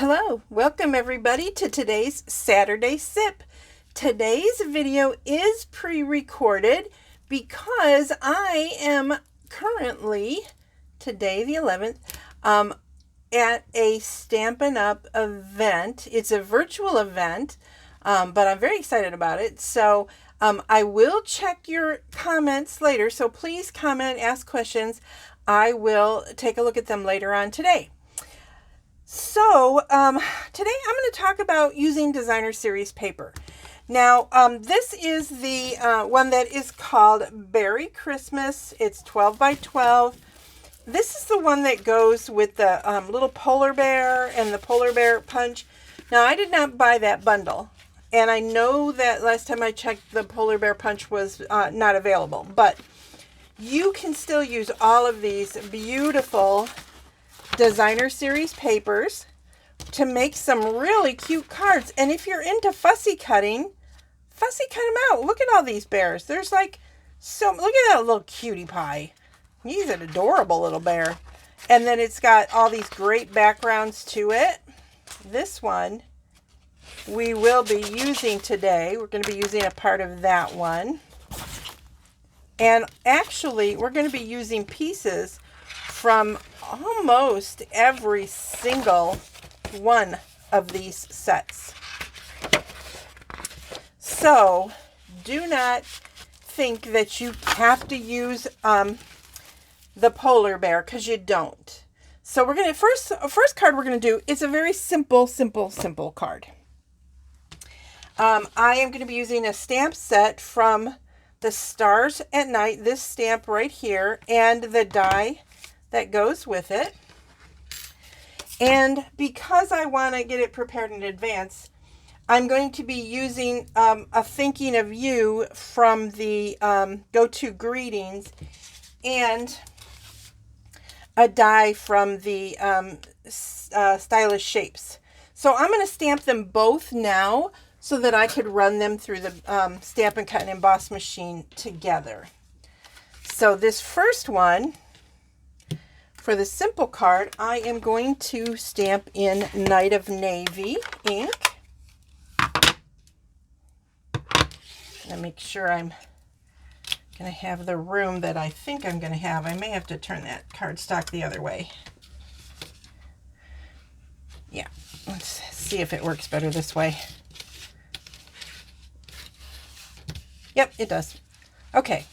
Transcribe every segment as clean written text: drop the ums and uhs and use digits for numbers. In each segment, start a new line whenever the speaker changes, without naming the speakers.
Hello, welcome everybody to today's Saturday Sip. Today's video is pre-recorded because I am currently, today the 11th, at a Stampin' Up! Event. It's a virtual event, but I'm very excited about it. So I will check your comments later, so please comment, ask questions. I will take a look at them later on today. So today I'm going to talk about using designer series paper. Now this is the one that is called Beary Christmas. It's 12 by 12. This is the one that goes with the little polar bear and the polar bear punch. Now I did not buy that bundle, and I know that last time I checked the polar bear punch was not available, but you can still use all of these beautiful designer series papers to make some really cute cards. And if you're into fussy cut them out. Look at all these bears. There's like look at that little cutie pie. He's an adorable little bear. And then it's got all these great backgrounds to it. This one we will be using today. We're going to be using a part of that one. And actually we're going to be using pieces from almost every single one of these sets. So do not think that you have to use the polar bear, because you don't. So we're going to first card we're going to do is a very simple card. I am going to be using a stamp set from the Stars at Night, this stamp right here, and the die that goes with it. And because I want to get it prepared in advance, I'm going to be using a Thinking of You from the Go-To Greetings and a die from the Stylish Shapes. So I'm going to stamp them both now so that I could run them through the Stampin' Cut and Emboss machine together. So this first one, for the simple card, I am going to stamp in Night of Navy ink. And make sure I'm going to have the room that I think I'm going to have. I may have to turn that cardstock the other way. Yeah, let's see if it works better this way. Yep, it does. Okay.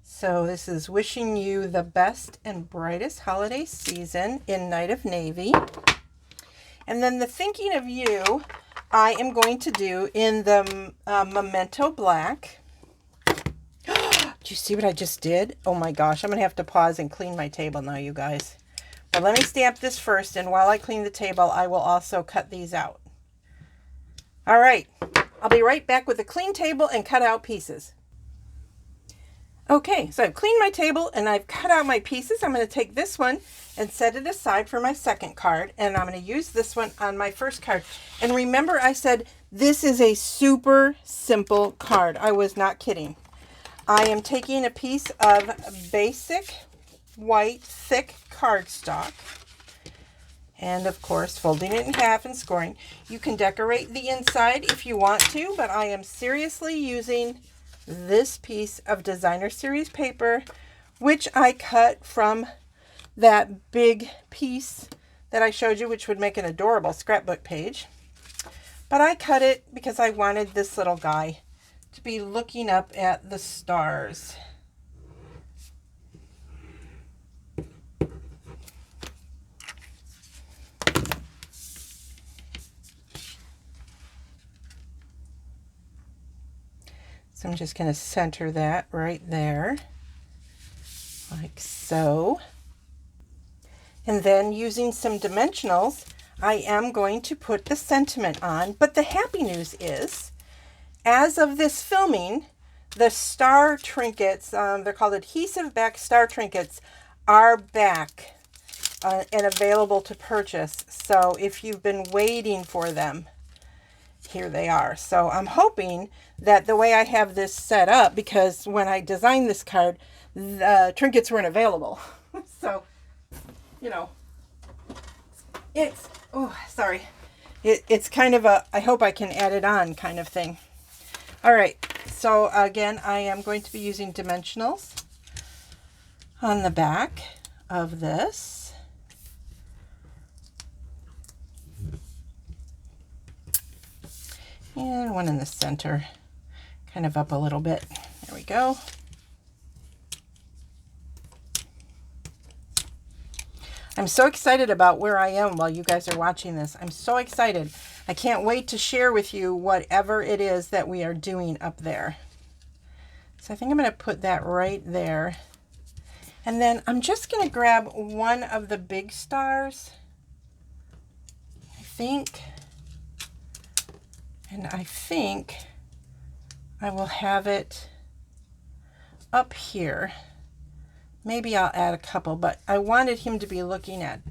So this is Wishing You the Best and Brightest Holiday Season in Night of Navy. And then the Thinking of You, I am going to do in the Memento Black. Do you see what I just did? Oh my gosh, I'm going to have to pause and clean my table now, you guys. But let me stamp this first, and while I clean the table, I will also cut these out. All right, I'll be right back with a clean table and cut out pieces. Okay, so I've cleaned my table and I've cut out my pieces. I'm going to take this one and set it aside for my second card, and I'm going to use this one on my first card. And remember, I said this is a super simple card. I was not kidding. I am taking a piece of basic white thick cardstock and, of course, folding it in half and scoring. You can decorate the inside if you want to, but I am seriously using this piece of designer series paper, which I cut from that big piece that I showed you, which would make an adorable scrapbook page. But I cut it because I wanted this little guy to be looking up at the stars. So I'm just going to center that right there, like so. And then using some dimensionals, I am going to put the sentiment on. But the happy news is, as of this filming, the star trinkets, they're called adhesive back star trinkets, are back and available to purchase. So if you've been waiting for them, here they are. So I'm hoping that the way I have this set up, because when I designed this card, the trinkets weren't available. you know, it's, oh, sorry. It's kind of a, I hope I can add it on kind of thing. All right, so again, I am going to be using dimensionals on the back of this. And one in the center, kind of up a little bit. There we go. I'm so excited about where I am while you guys are watching this. I'm so excited. I can't wait to share with you whatever it is that we are doing up there. So I think I'm going to put that right there. And then I'm just going to grab one of the big stars, I think. And I think I will have it up here. Maybe I'll add a couple, but I wanted him to be looking at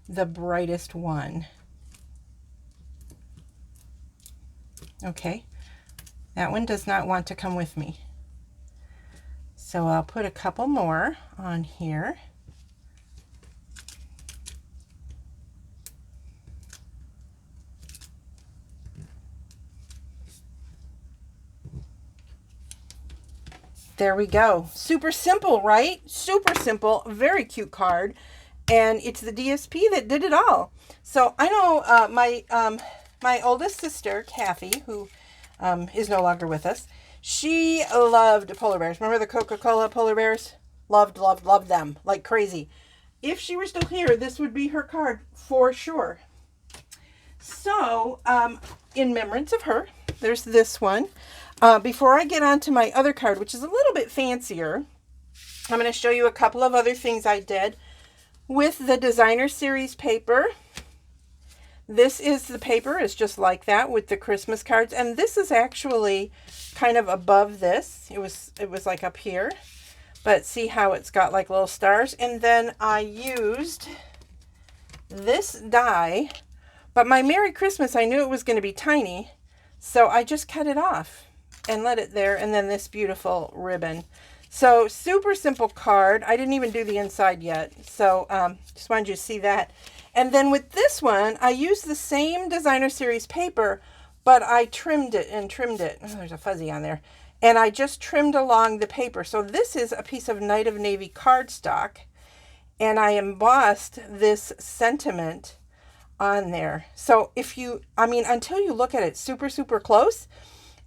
the brightest one. Okay, that one does not want to come with me. So I'll put a couple more on here. There we go. Super simple, right? Super simple, very cute card. And it's the DSP that did it all. So I know my oldest sister, Kathy, who is no longer with us, she loved polar bears. Remember the Coca-Cola polar bears? Loved, loved, loved them like crazy. If she were still here, this would be her card for sure. So in remembrance of her, there's this one. Before I get on to my other card, which is a little bit fancier, I'm going to show you a couple of other things I did with the designer series paper. This is the paper, it's just like that with the Christmas cards, and this is actually kind of above this. It was like up here, but see how it's got like little stars. And then I used this die, but my Merry Christmas, I knew it was going to be tiny, so I just cut it off and let it there, and then this beautiful ribbon. So super simple card. I didn't even do the inside yet, so just wanted you to see that. And then with this one, I used the same designer series paper, but I trimmed it and trimmed it. Oh, there's a fuzzy on there. And I just trimmed along the paper. So this is a piece of Night of Navy cardstock, and I embossed this sentiment on there. So if you, I mean, until you look at it super, super close,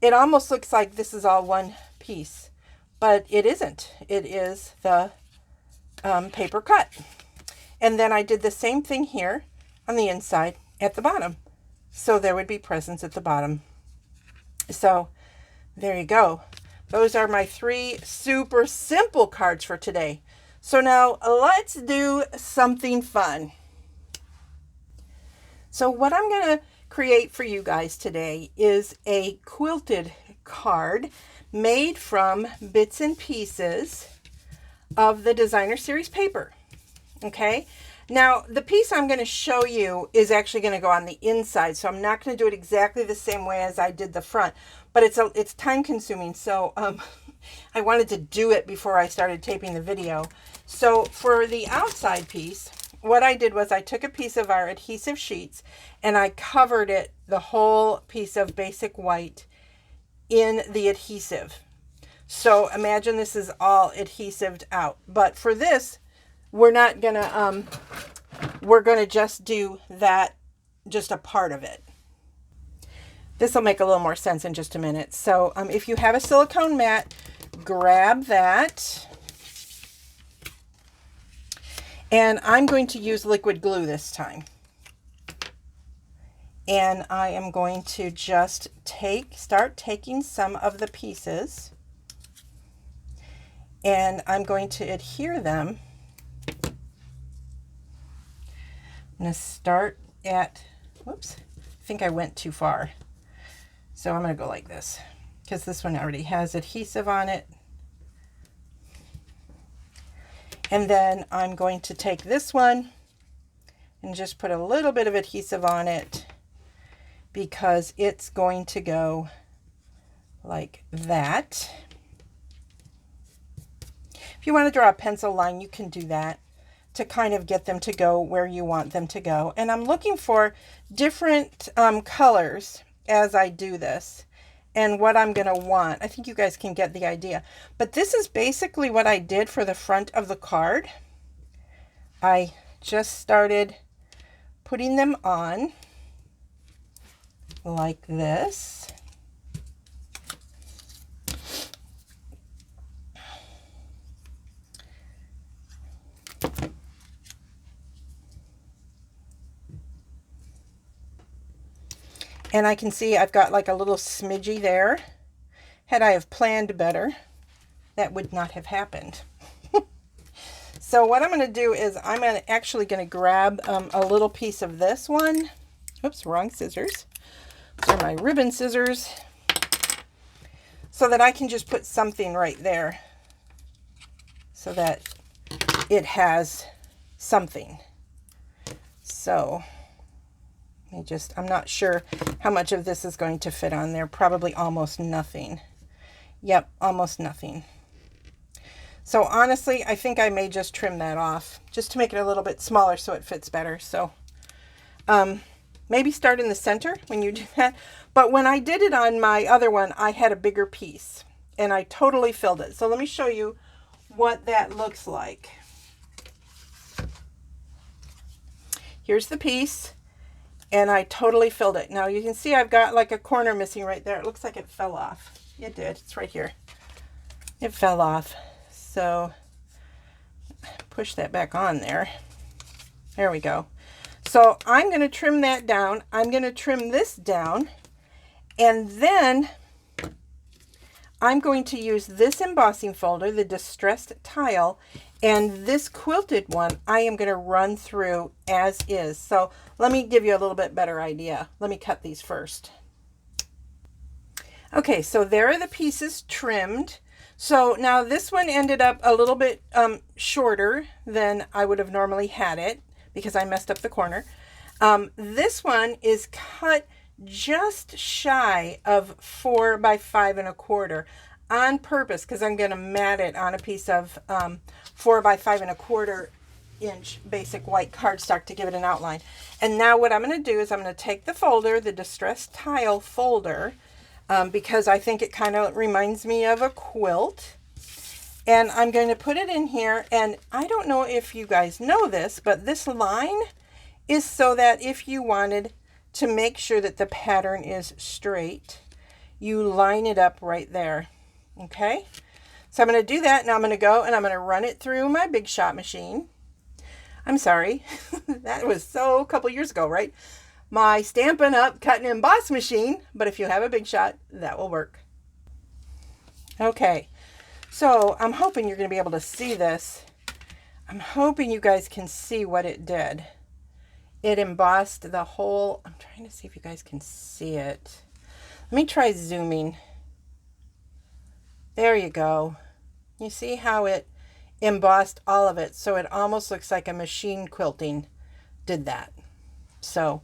it almost looks like this is all one piece, but it isn't. It is the paper cut. And then I did the same thing here on the inside at the bottom. So there would be presents at the bottom. So there you go. Those are my 3 super simple cards for today. So now let's do something fun. So what I'm going to create for you guys today is a quilted card made from bits and pieces of the designer series paper. Okay, now the piece I'm going to show you is actually going to go on the inside, so I'm not going to do it exactly the same way as I did the front, but it's time consuming, so I wanted to do it before I started taping the video. So for the outside piece, what I did was I took a piece of our adhesive sheets and I covered it, the whole piece of basic white, in the adhesive. So imagine this is all adhesived out. But for this, we're not gonna, we're gonna just do that, just a part of it. This will make a little more sense in just a minute. So if you have a silicone mat, grab that. And I'm going to use liquid glue this time. And I am going to just start taking some of the pieces, and I'm going to adhere them. I'm going to start at, whoops, I think I went too far. So I'm going to go like this, because this one already has adhesive on it. And then I'm going to take this one and just put a little bit of adhesive on it, because it's going to go like that. If you want to draw a pencil line, you can do that to kind of get them to go where you want them to go. And I'm looking for different colors as I do this and what I'm going to want. I think you guys can get the idea. But this is basically what I did for the front of the card. I just started putting them on like this. And I can see I've got like a little smidgy there. Had I have planned better, that would not have happened. So what I'm going to do is I'm actually going to grab a little piece of this one. Oops, wrong scissors. These are my ribbon scissors. So that I can just put something right there. So that it has something. So I'm not sure how much of this is going to fit on there. Probably almost nothing. Yep, almost nothing. So honestly, I think I may just trim that off just to make it a little bit smaller so it fits better. So maybe start in the center when you do that. But when I did it on my other one, I had a bigger piece and I totally filled it. So let me show you what that looks like. Here's the piece. And I totally filled it. Now you can see I've got like a corner missing right there. It looks like it fell off. It did. It's right here. It fell off. So push that back on there. There we go. So I'm going to trim that down. I'm going to trim this down. And then I'm going to use this embossing folder, the distressed tile, and this quilted one I am going to run through as is. So let me give you a little bit better idea. Let me cut these first. Okay, so there are the pieces trimmed. So now this one ended up a little bit shorter than I would have normally had it because I messed up the corner. This one is cut just shy of 4 by 5 1/4 on purpose because I'm going to mat it on a piece of 4 by 5 1/4 inch basic white cardstock to give it an outline. And now what I'm going to do is I'm going to take the folder, the distressed tile folder, because I think it kind of reminds me of a quilt. And I'm going to put it in here. And I don't know if you guys know this, but this line is so that if you wanted to make sure that the pattern is straight, you line it up right there. Okay? So I'm going to do that. Now I'm going to go and I'm going to run it through my Big Shot machine. I'm sorry. That was so a couple years ago, right? My Stampin' Up! Cut and Emboss machine, but if you have a Big Shot, that will work. Okay, so I'm hoping you're going to be able to see this. I'm hoping you guys can see what it did. It embossed the whole, I'm trying to see if you guys can see it. Let me try zooming. There you go. You see how it embossed all of it, so it almost looks like a machine quilting did that. So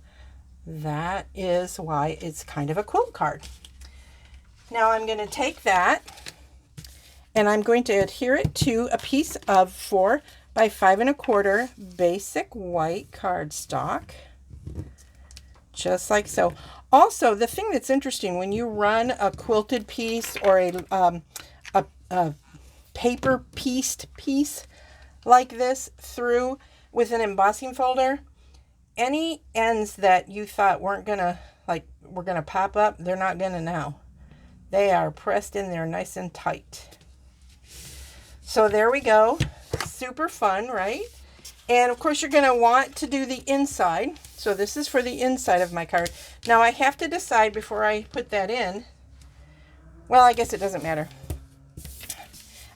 that is why it's kind of a quilt card. Now I'm going to take that and I'm going to adhere it to a piece of 4 by 5 1/4 basic white cardstock, just like so. Also, the thing that's interesting when you run a quilted piece or a paper pieced piece like this through with an embossing folder, any ends that you thought weren't gonna were gonna pop up, they're not gonna now. They are pressed in there nice and tight. So there we go. Super fun, right? And of course you're gonna want to do the inside. So this is for the inside of my card. Now I have to decide before I put that in. Well, I guess it doesn't matter.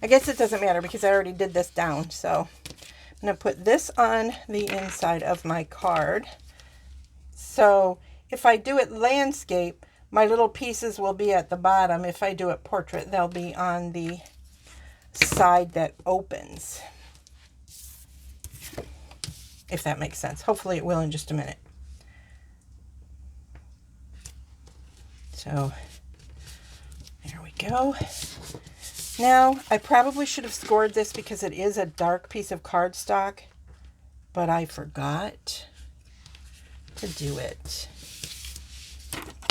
I guess it doesn't matter because I already did this down. So I'm going to put this on the inside of my card. So if I do it landscape, my little pieces will be at the bottom. If I do it portrait, they'll be on the side that opens. If that makes sense. Hopefully it will in just a minute. So there we go. Now, I probably should have scored this because it is a dark piece of cardstock. but I forgot to do it.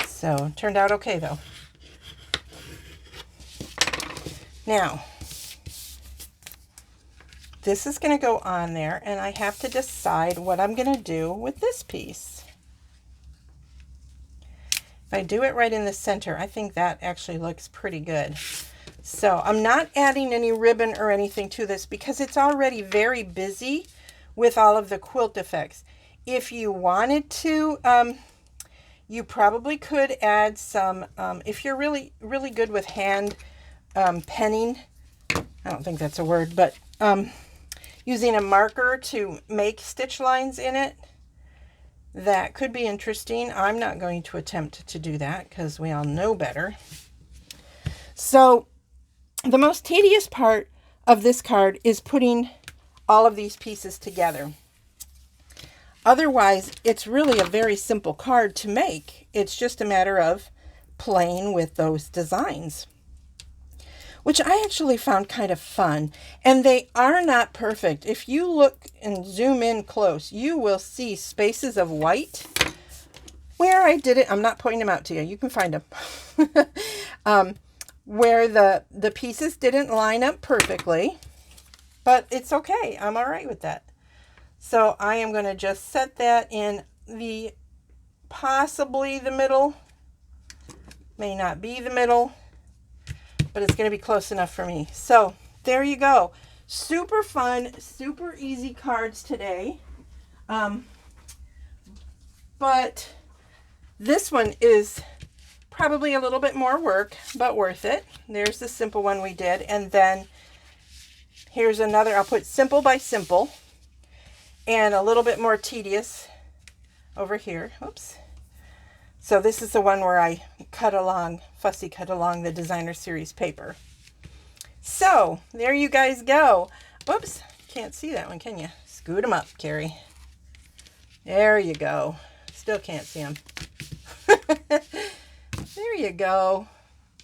So, turned out okay though. Now, this is going to go on there, and I have to decide what I'm going to do with this piece. If I do it right in the center, I think that actually looks pretty good. So I'm not adding any ribbon or anything to this because it's already very busy with all of the quilt effects. If you wanted to, you probably could add some, if you're really good with hand penning, I don't think that's a word, but using a marker to make stitch lines in it, that could be interesting. I'm not going to attempt to do that because we all know better. So the most tedious part of this card is putting all of these pieces together. Otherwise, it's really a very simple card to make. It's just a matter of playing with those designs, which I actually found kind of fun. And they are not perfect. If you look and zoom in close, you will see spaces of white where I did it. I'm not pointing them out to you. You can find them. Where the pieces didn't line up perfectly, but it's okay. I'm all right with that. So I am going to just set that in possibly the middle. May not be the middle, but it's going to be close enough for me. So there you go. Super fun, super easy cards today. But this one is probably a little bit more work, but worth it. There's the simple one we did. And then here's another. I'll put simple by simple and a little bit more tedious over here. Oops. So this is the one where I fussy cut along the designer series paper. So there you guys go. Oops, can't see that one, can you? Scoot them up, Carrie. There you go. Still can't see them. There you go.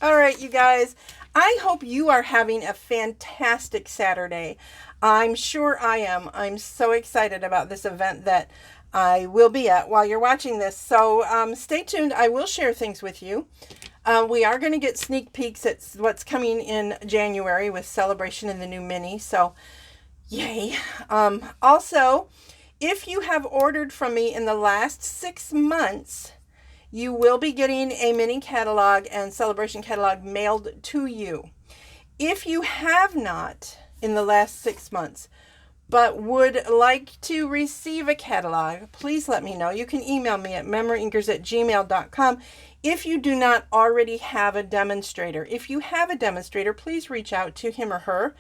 All right, you guys. I hope you are having a fantastic Saturday. I'm sure I am. I'm so excited about this event that I will be at while you're watching this. So stay tuned. I will share things with you. We are going to get sneak peeks at what's coming in January with Celebration in the new mini. So yay. Also, if you have ordered from me in the last 6 months, you will be getting a mini catalog and Celebration catalog mailed to you. If you have not in the last 6 months, but would like to receive a catalog, please let me know. You can email me at MemoryINKers@gmail.com if you do not already have a demonstrator. If you have a demonstrator, please reach out to him or her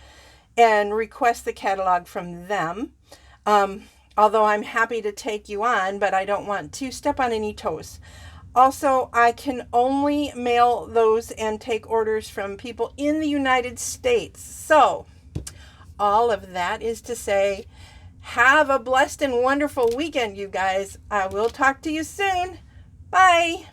and request the catalog from them. Although I'm happy to take you on, but I don't want to step on any toes. Also, I can only mail those and take orders from people in the United States. So all of that is to say, have a blessed and wonderful weekend, you guys. I will talk to you soon. Bye.